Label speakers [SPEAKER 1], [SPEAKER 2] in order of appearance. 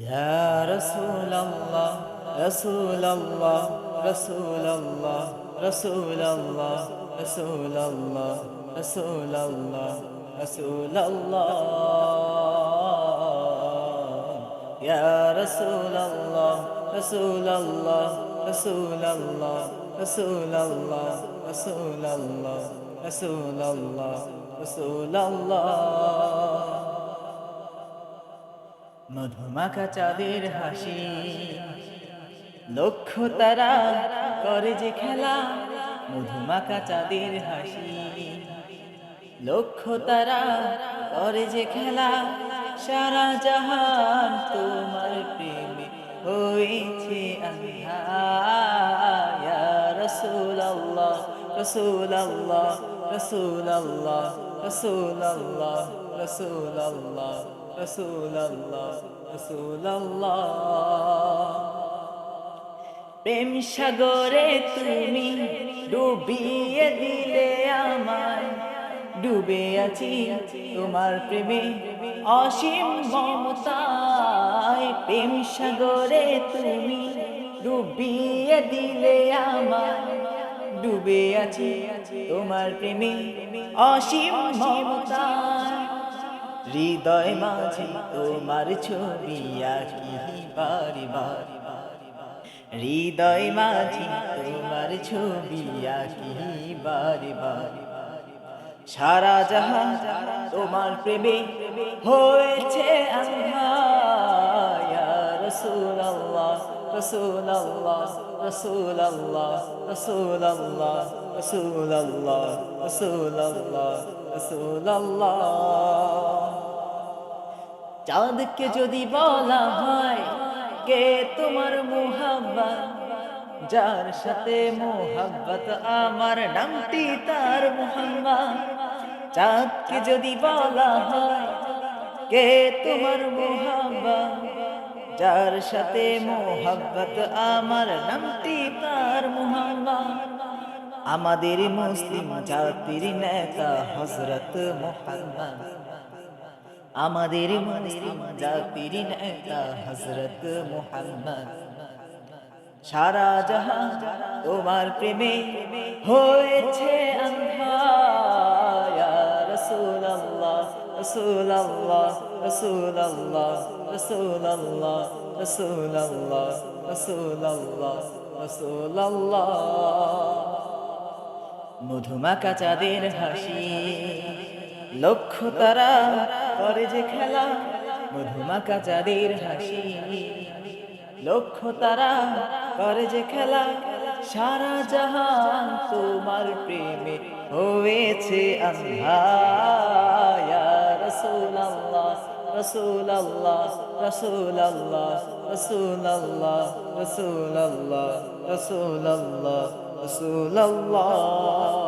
[SPEAKER 1] يا رسول الله رسول الله رسول الله رسول الله رسول الله رسول الله رسول الله يا رسول الله رسول الله رسول الله رسول الله رسول الله رسول الله رسول الله মধুমাখা চাঁদের হাসি লক্ষ তারা করে যে খেলা মধুমাখা চাঁদের হাসি লক্ষ তারা করে যে খেলা সারা জাহান তোমার প্রেমে হয়েছে আঁধা ইয়া রাসূলুল্লাহ রাসূলুল্লাহ রাসূলুল্লাহ রাসূলুল্লাহ রাসূলুল্লাহ রাসূলুল্লাহ রাসূলুল্লাহ প্রেম সাগরে তুমি ডুবিয়ে দিলে আমায় ডুবে আছি তোমার প্রেমে অসীম মমতায় প্রেম সাগরে তুমি ডুবিয়ে দিলে আমায় ডুবে আছি তোমার প্রেমে অসীম মমতায় হৃদয় মাঝে তোমার ছবি আঁকি বারে বারে হৃদয় মাঝে তোমার ছবি আঁকি বারে বারে সারা জাহান তোমার প্রেমে হয়েছে আঁধা ইয়া রাসূলুল্লাহ রাসূলুল্লাহ রাসূলুল্লাহ রাসূলুল্লাহ রাসূলুল্লাহ রাসূলুল্লাহ রাসূলুল্লাহ চাঁদকে যদি বলা হয় কে তোমার মুহাব্বত যার সাথে মোহাব্বত আমার নামটি তার মুহাম্মদ চাঁদকে যদি বলা হয় কে তোমার মুহাব্বত যার সাথে মোহাব্বত আমার নামটি তার মুহাম্মদ আমাদের মুসলিম জাতির নেতা হযরত মুহাম্মদ আমাদের মুসলিম জাতির নেতা হযরত মুহাম্মদ সারা জাহান তোমার প্রেমে হয়েছে আঁধা ইয়া রাসূলুল্লাহ রাসূলুল্লাহ রাসূলুল্লাহ রাসূলুল্লাহ রাসূলুল্লাহ রাসূলুল্লাহ রাসূলুল্লাহ মধুমাখা চাঁদের হাসি লক্ষ তারা করে যে খেলা মধুমাখা চাঁদের হাসি লক্ষ তারা করে যে খেলা সারা জাহান তোমার প্রেমে হয়েছে আঁধা ইয়া রাসূলুল্লাহ রাসূলুল্লাহ রাসূলুল্লাহ রাসূলুল্লাহ রাসূলুল্লাহ রাসূলুল্লাহ রাসূলুল্লাহ